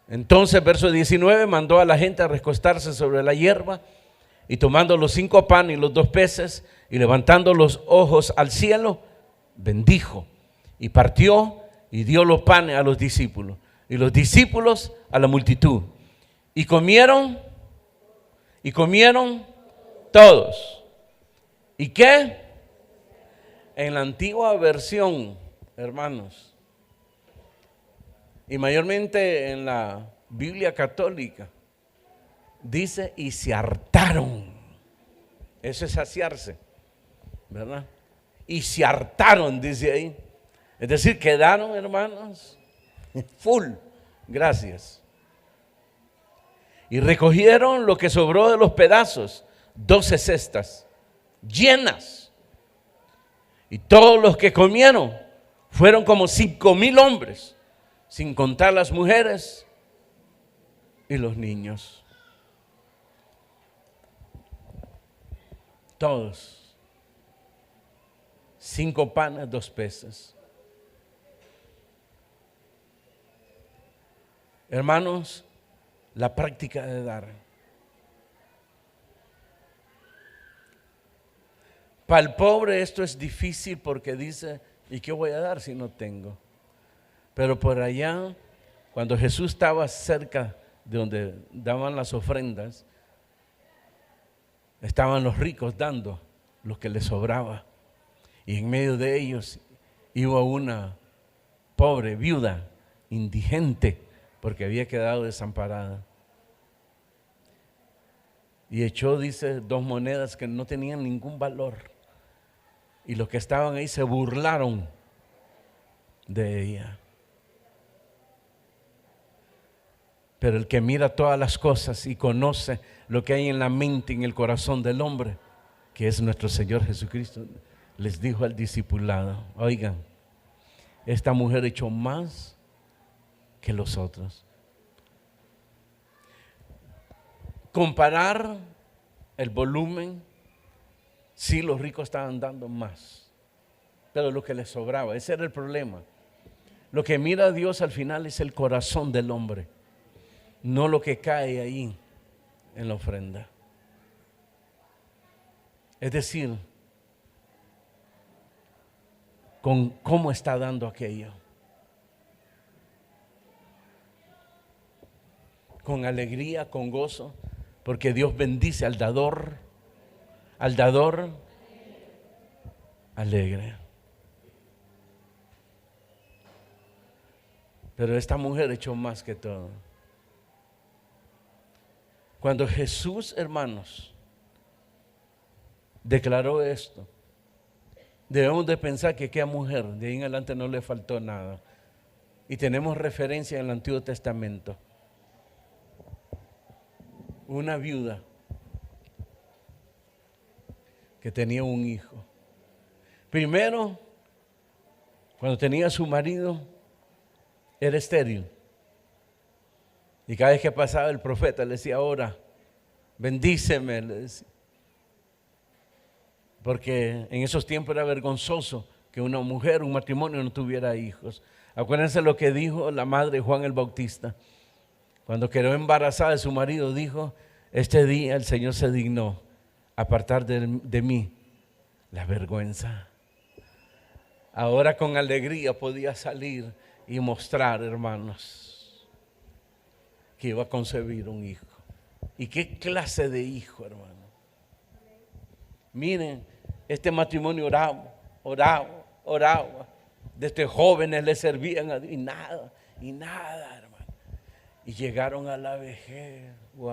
Entonces, verso 19, mandó a la gente a recostarse sobre la hierba y tomando los 5 panes y los 2 peces y levantando los ojos al cielo, bendijo y partió y dio los panes a los discípulos y los discípulos a la multitud. Y comieron todos. ¿Y qué? En la antigua versión, hermanos, y mayormente en la Biblia católica, Dice, y se hartaron. Eso es saciarse, ¿verdad? Y se hartaron, dice ahí. Es decir, quedaron, hermanos, full. Gracias. Y recogieron lo que sobró de los pedazos, 12 cestas llenas. Y todos los que comieron fueron como 5,000 hombres, sin contar las mujeres y los niños. Todos. 5 panes, 2 peces. Hermanos, la práctica de dar. Para el pobre esto es difícil porque dice, ¿y qué voy a dar si no tengo? Pero por allá, cuando Jesús estaba cerca de donde daban las ofrendas, estaban los ricos dando lo que les sobraba. Y en medio de ellos iba una pobre viuda, indigente, porque había quedado desamparada. Y echó, dice, 2 monedas que no tenían ningún valor. Y los que estaban ahí se burlaron de ella. Pero el que mira todas las cosas y conoce lo que hay en la mente y en el corazón del hombre, que es nuestro Señor Jesucristo, les dijo al discipulado, oigan, esta mujer echó más que los otros. Comparar el volumen, sí, los ricos estaban dando más, pero lo que les sobraba, ese era el problema. Lo que mira a Dios al final es el corazón del hombre, no lo que cae ahí en la ofrenda. Es decir, con cómo está dando aquello. Con alegría, con gozo, porque Dios bendice al dador alegre. Pero esta mujer echó más que todo. Cuando Jesús, hermanos, declaró esto, debemos de pensar que aquella mujer de ahí en adelante no le faltó nada. Y tenemos referencia en el Antiguo Testamento. Una viuda que tenía un hijo. Primero, cuando tenía a su marido, era estéril. Y cada vez que pasaba el profeta le decía, ora, bendíceme, le decía. Porque en esos tiempos era vergonzoso que una mujer, un matrimonio no tuviera hijos. Acuérdense lo que dijo la madre de Juan el Bautista. Cuando quedó embarazada de su marido, dijo, este día el Señor se dignó apartar de mí la vergüenza. Ahora con alegría podía salir y mostrar, hermanos, que iba a concebir un hijo. ¿Y qué clase de hijo, hermano? Miren, este matrimonio oraba. Desde jóvenes le servían a Dios y nada, hermano. Y llegaron a la vejez. Wow.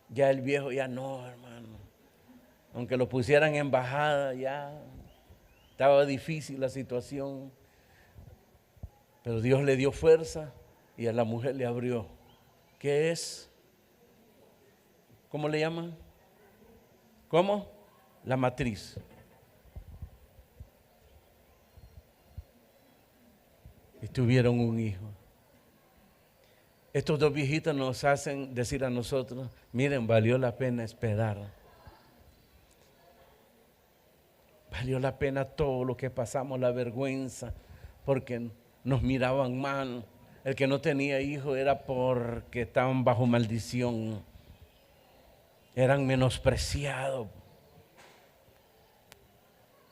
Ya el viejo ya no, hermano. Aunque lo pusieran en embajada, ya estaba difícil la situación. Pero Dios le dio fuerza y a la mujer le abrió. ¿Qué es? ¿Cómo le llaman? ¿Cómo? La matriz. Y tuvieron un hijo. Estos 2 viejitos nos hacen decir a nosotros, miren, valió la pena esperar. Valió la pena todo lo que pasamos, la vergüenza, porque nos miraban mal. El que no tenía hijo era porque estaban bajo maldición. Eran menospreciados.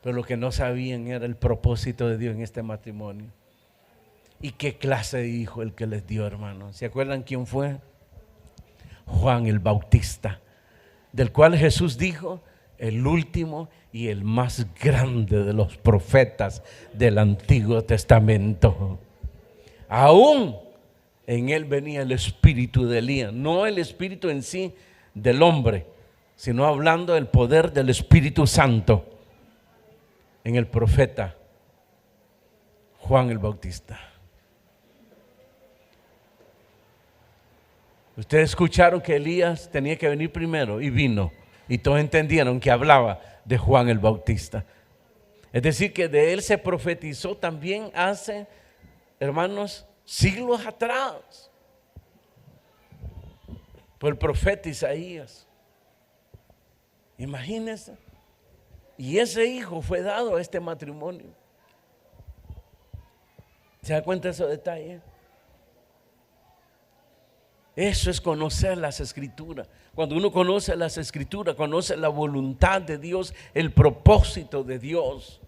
Pero lo que no sabían era el propósito de Dios en este matrimonio. ¿Y qué clase de hijo el que les dio, hermano? ¿Se acuerdan quién fue? Juan el Bautista, del cual Jesús dijo, el último y el más grande de los profetas del Antiguo Testamento. Aún en él venía el espíritu de Elías, no el espíritu en sí del hombre, sino hablando del poder del Espíritu Santo en el profeta Juan el Bautista. Ustedes escucharon que Elías tenía que venir primero y vino, y todos entendieron que hablaba de Juan el Bautista. Es decir, que de él se profetizó también hace, hermanos, siglos atrás, por el profeta Isaías. Imagínense. Y ese hijo fue dado a este matrimonio. ¿Se da cuenta de esos detalles? Eso es conocer las Escrituras. Cuando uno conoce las Escrituras, conoce la voluntad de Dios, el propósito de Dios.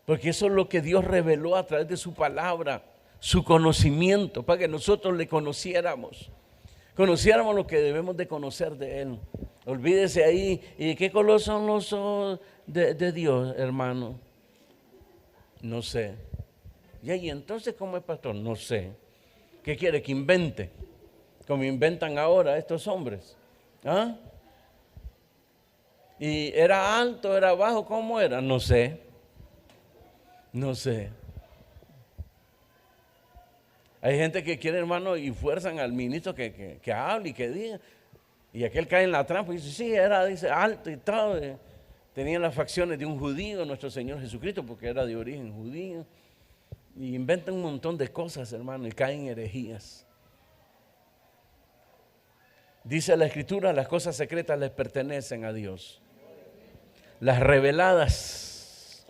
Porque eso es lo que Dios reveló a través de su palabra, su conocimiento, para que nosotros le conociéramos lo que debemos de conocer de Él. Olvídese ahí, ¿y de qué color son los ojos de Dios, hermano? No sé. Y ahí entonces, ¿cómo es, pastor? No sé. ¿Qué quiere que invente? Como inventan ahora estos hombres. ¿Ah? ¿Y era alto, era bajo? ¿Cómo era? No sé. No sé. Hay gente que quiere, hermano, y fuerzan al ministro que hable y que diga. Y aquel cae en la trampa y dice, sí, era, dice, alto y todo. Tenía las facciones de un judío, nuestro Señor Jesucristo, porque era de origen judío. Y inventan un montón de cosas, hermano, y caen en herejías. Dice la Escritura, las cosas secretas les pertenecen a Dios. Las reveladas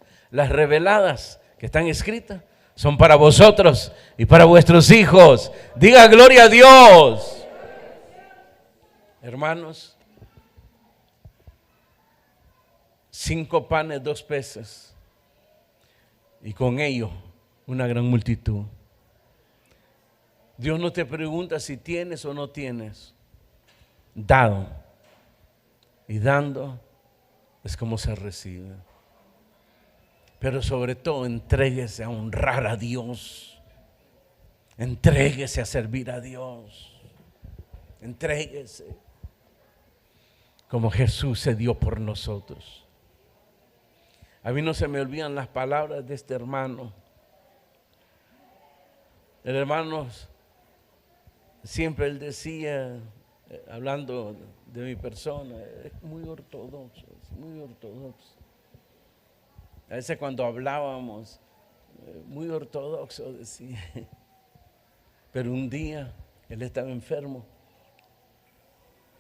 que están escritas son para vosotros y para vuestros hijos. Diga gloria a Dios. Hermanos, 5 panes, 2 peces, y con ellos una gran multitud. Dios no te pregunta si tienes o no tienes. Dado y dando es como se recibe. Pero sobre todo, entréguese a honrar a Dios. Entréguese a servir a Dios. Entréguese como Jesús se dio por nosotros. A mí no se me olvidan las palabras de este hermano. El hermano, siempre él decía, hablando de mi persona, es muy ortodoxo, es muy ortodoxo. A veces cuando hablábamos, muy ortodoxo decía. Pero un día él estaba enfermo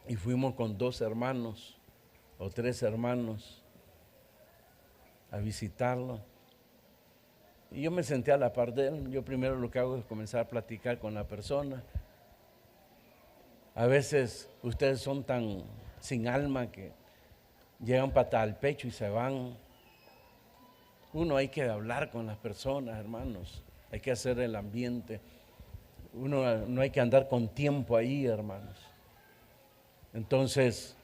y fuimos con 2 hermanos o 3 hermanos a visitarlo. Y yo me senté a la par de él. Yo primero lo que hago es comenzar a platicar con la persona. A veces ustedes son tan sin alma que llegan patada al pecho y se van. Uno hay que hablar con las personas, hermanos. Hay que hacer el ambiente. Uno no hay que andar con tiempo ahí, hermanos. Entonces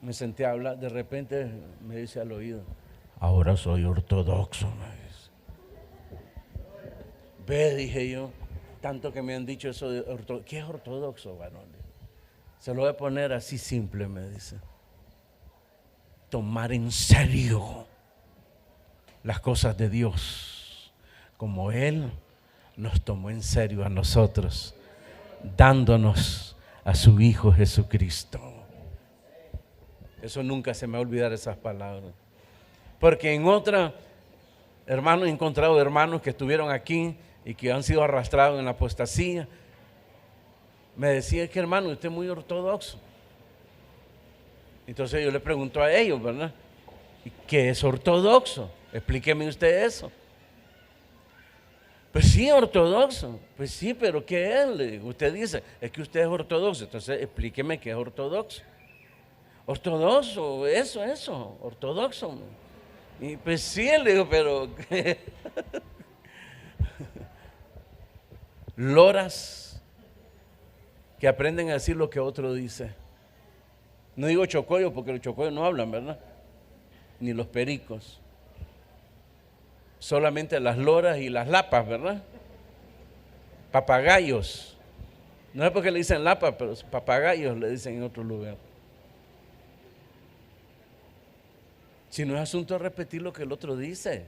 me senté a hablar. De repente me dice al oído, ahora soy ortodoxo, me dice. Ve, dije yo, tanto que me han dicho eso de ortodoxo. ¿Qué es ortodoxo, varón? Se lo voy a poner así simple, me dice. Tomar en serio las cosas de Dios, como Él nos tomó en serio a nosotros, dándonos a su Hijo Jesucristo. Eso nunca se me va a olvidar, esas palabras. Porque en otra, hermanos, he encontrado hermanos que estuvieron aquí y que han sido arrastrados en la apostasía. Me decía que, hermano, usted es muy ortodoxo. Entonces yo le pregunto a ellos, ¿verdad? ¿Qué es ortodoxo? Explíqueme usted eso. Pues sí, ortodoxo. Pues sí, pero ¿qué es? Le digo, usted dice, es que usted es ortodoxo. Entonces explíqueme qué es ortodoxo. Ortodoxo, eso, ortodoxo. Y pues sí, le digo, pero loras que aprenden a decir lo que otro dice. No digo chocollos porque los chocollos no hablan, ¿verdad? Ni los pericos. Solamente las loras y las lapas, ¿verdad? papagayos. No es porque le dicen lapa, pero papagayos le dicen en otro lugar. Si no es asunto de repetir lo que el otro dice,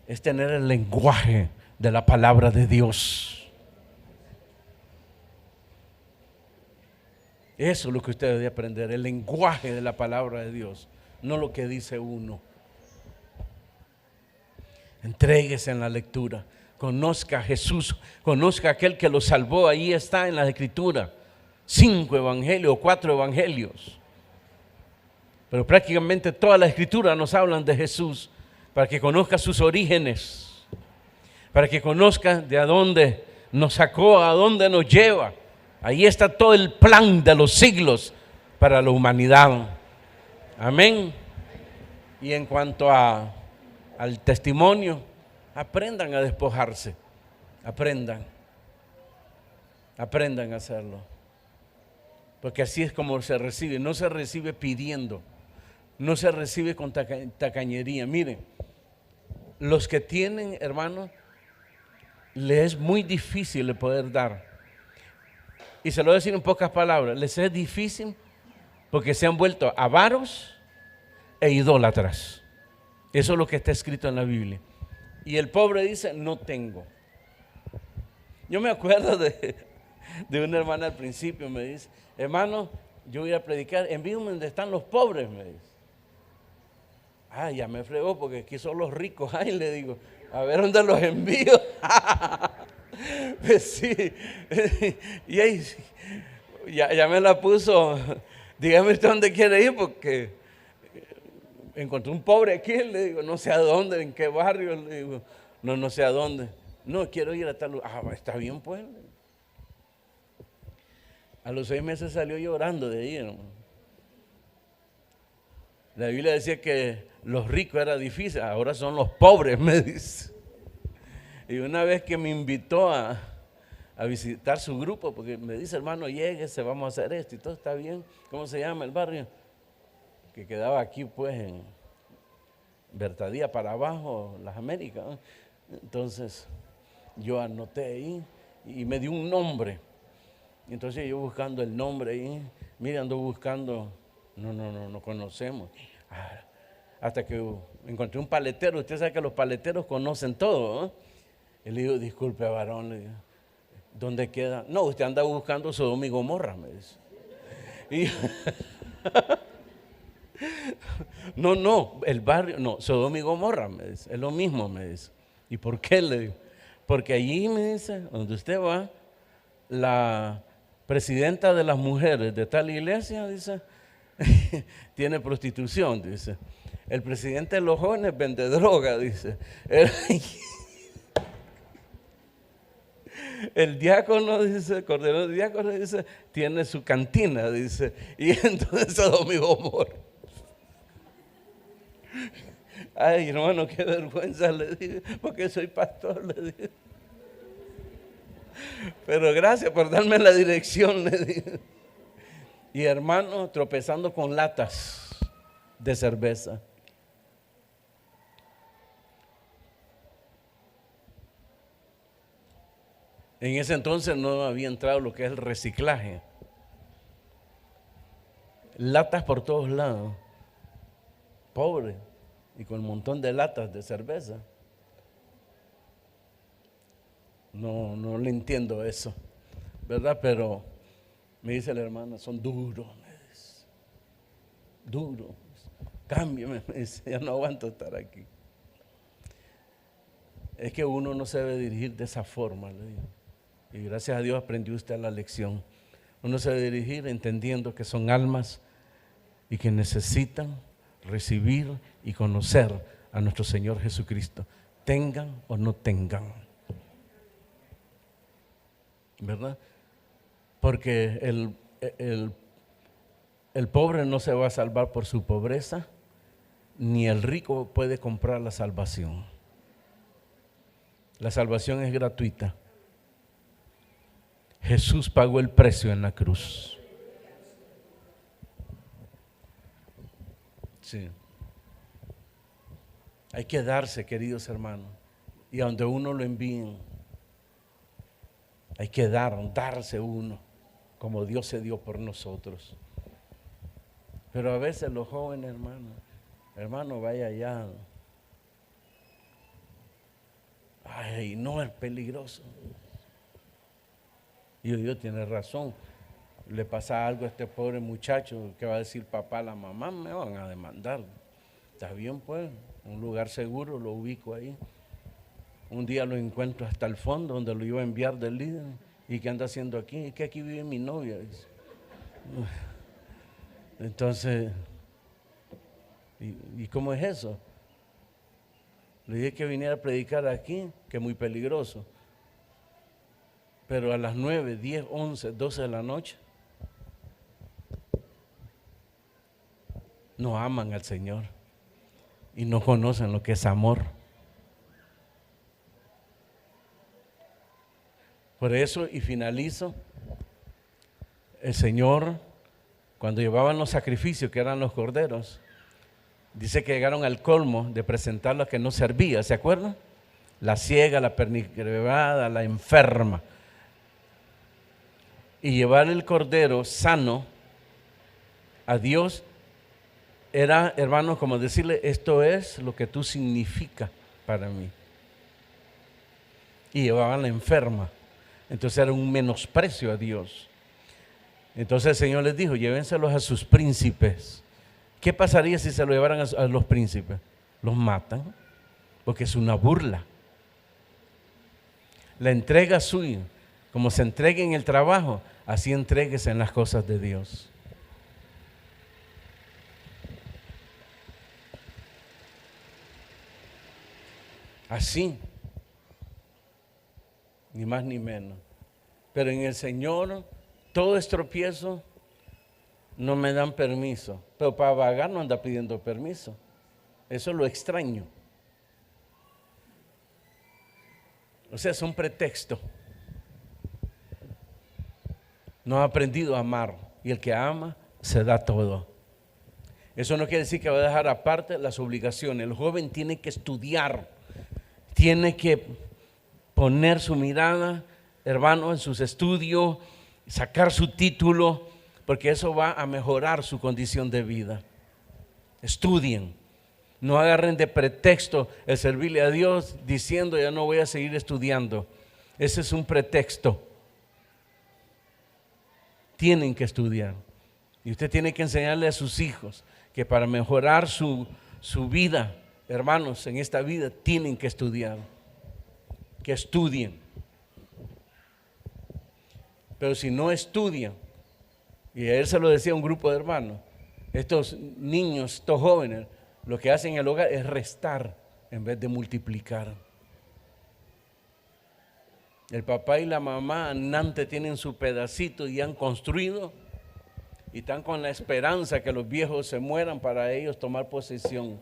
es tener el lenguaje de la palabra de Dios. Eso es lo que usted debe aprender, el lenguaje de la palabra de Dios, no lo que dice uno. Entréguese en la lectura, conozca a Jesús, conozca a aquel que lo salvó. Ahí está en la Escritura, 5 evangelios, 4 evangelios. Pero prácticamente toda la Escritura nos hablan de Jesús, para que conozca sus orígenes, para que conozca de a dónde nos sacó, a dónde nos lleva. Ahí está todo el plan de los siglos para la humanidad. Amén. Y en cuanto al testimonio, aprendan a despojarse, aprendan a hacerlo. Porque así es como se recibe, no se recibe pidiendo, no se recibe con tacañería. Miren, los que tienen, hermanos, les es muy difícil de poder dar. Y se lo voy a decir en pocas palabras, les es difícil porque se han vuelto avaros e idólatras. Eso es lo que está escrito en la Biblia. Y el pobre dice, no tengo. Yo me acuerdo de una hermana al principio, me dice, hermano, yo voy a predicar, envíame donde están los pobres, me dice. Ah, ya me fregó porque aquí son los ricos. Ay, le digo, a ver dónde los envío. Pues sí. Y ahí ya me la puso. Dígame usted dónde quiere ir porque encontré un pobre aquí. Le digo, no sé a dónde, en qué barrio. Le digo, no sé a dónde. No, quiero ir a tal lugar. Ah, está bien pues. A los 6 meses salió llorando de ahí, hermano. La Biblia decía que los ricos era difícil, ahora son los pobres, me dice. Y una vez que me invitó a visitar su grupo, porque me dice, hermano, lléguese, vamos a hacer esto y todo está bien. ¿Cómo se llama el barrio? Que quedaba aquí pues en Bertadía para abajo, Las Américas, ¿no? Entonces yo anoté ahí y me dio un nombre. Entonces yo buscando el nombre ahí, mire, ando buscando, no conocemos. Hasta que encontré un paletero. Usted sabe que los paleteros conocen todo, ¿no? Y le digo, disculpe, varón, le digo, ¿dónde queda? No, usted anda buscando Sodoma y Gomorra, me dice. Y no, el barrio, no, Sodoma y Gomorra, me dice, es lo mismo, me dice. ¿Y por qué? Le digo, porque allí, me dice, donde usted va, la presidenta de las mujeres de tal iglesia, dice, tiene prostitución, dice. El presidente de los jóvenes vende droga, dice. El diácono, dice, el cordero del diácono, dice, tiene su cantina, dice. Y entonces Sodoma y Gomorra. Ay, hermano, qué vergüenza, le dije, porque soy pastor, le dije. Pero gracias por darme la dirección, le dije. Y hermano, tropezando con latas de cerveza. En ese entonces no había entrado lo que es el reciclaje. Latas por todos lados. Pobre. Y con un montón de latas de cerveza. No le entiendo eso, ¿verdad? Pero me dice la hermana, son duros, me dice. Duros. Cámbiame, me dice, ya no aguanto estar aquí. Es que uno no se debe dirigir de esa forma, le digo. Y gracias a Dios aprendió usted la lección. Uno se debe dirigir entendiendo que son almas y que necesitan recibir y conocer a nuestro Señor Jesucristo, tengan o no tengan, ¿verdad? Porque el pobre no se va a salvar por su pobreza, ni el rico puede comprar la salvación. La salvación es gratuita. Jesús pagó el precio en la cruz. Sí. Hay que darse, queridos hermanos, y a donde uno lo envíen, Hay que darse uno, como Dios se dio por nosotros. Pero a veces los jóvenes, hermano, vaya allá. Ay, no, es peligroso. Y Dios tiene razón. Le pasa algo a este pobre muchacho, que va a decir papá, la mamá me van a demandar. Está bien, pues, un lugar seguro, lo ubico ahí. Un día lo encuentro hasta el fondo, donde lo iba a enviar del líder. ¿Y qué anda haciendo aquí? Es que aquí vive mi novia. Entonces, ¿y cómo es eso? Le dije que viniera a predicar aquí, que es muy peligroso. Pero a las 9, 10, 11, 12 de la noche, no aman al Señor y no conocen lo que es amor. Por eso, y finalizo, el Señor, cuando llevaban los sacrificios, que eran los corderos, dice que llegaron al colmo de presentar lo que no servía, ¿se acuerdan? La ciega, la pernicrevada, la enferma. Y llevar el cordero sano a Dios era, hermanos, como decirle, esto es lo que tú significas para mí. Y llevaban la enferma. Entonces era un menosprecio a Dios. Entonces el Señor les dijo, llévenselos a sus príncipes. ¿Qué pasaría si se lo llevaran a los príncipes? Los matan, porque es una burla. La entrega suya, como se entrega en el trabajo, así entréguese en las cosas de Dios. Así, ni más ni menos. Pero en el Señor, todo es tropiezo, no me dan permiso. Pero para vagar no anda pidiendo permiso. Eso es lo extraño. O sea, es un pretexto. No ha aprendido a amar. Y el que ama, se da todo. Eso no quiere decir que va a dejar aparte las obligaciones. El joven tiene que estudiar. Tiene que poner su mirada, hermano, en sus estudios, sacar su título, porque eso va a mejorar su condición de vida. Estudien, no agarren de pretexto el servirle a Dios diciendo ya no voy a seguir estudiando. Ese es un pretexto. Tienen que estudiar. Y usted tiene que enseñarle a sus hijos que para mejorar su vida, hermanos, en esta vida tienen que estudiar. Que estudien. Pero si no estudian, y a él se lo decía un grupo de hermanos, estos niños, estos jóvenes, lo que hacen en el hogar es restar en vez de multiplicar. El papá y la mamá antes tienen su pedacito y han construido y están con la esperanza que los viejos se mueran para ellos tomar posesión.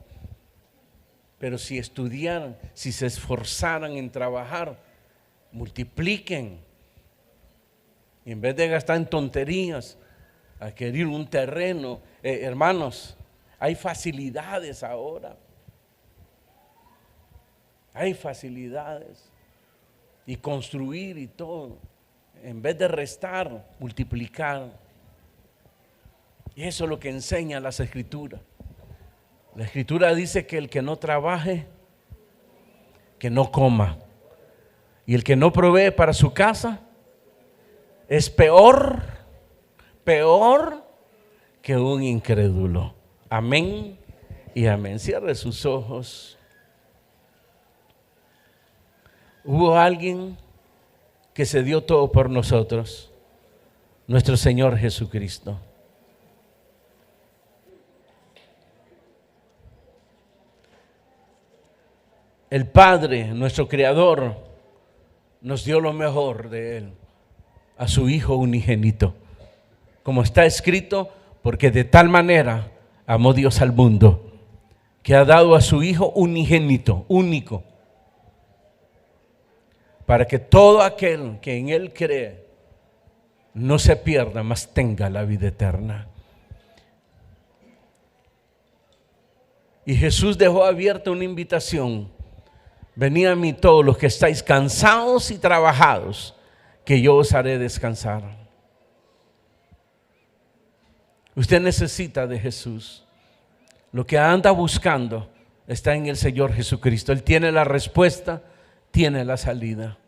Pero si estudiaran, si se esforzaran en trabajar, multipliquen. Y en vez de gastar en tonterías, adquirir un terreno, hermanos, hay facilidades ahora. Hay facilidades. Y construir y todo. En vez de restar, multiplicar. Y eso es lo que enseña las Escrituras. La Escritura dice que el que no trabaje, que no coma. Y el que no provee para su casa, es peor que un incrédulo. Amén y amén. Cierre sus ojos. Hubo alguien que se dio todo por nosotros, nuestro Señor Jesucristo. El Padre, nuestro Creador, nos dio lo mejor de Él, a su Hijo unigénito. Como está escrito, porque de tal manera amó Dios al mundo, que ha dado a su Hijo unigénito, único, para que todo aquel que en Él cree no se pierda, mas tenga la vida eterna. Y Jesús dejó abierta una invitación: venid a mí todos los que estáis cansados y trabajados, que yo os haré descansar. Usted necesita de Jesús. Lo que anda buscando está en el Señor Jesucristo. Él tiene la respuesta, tiene la salida.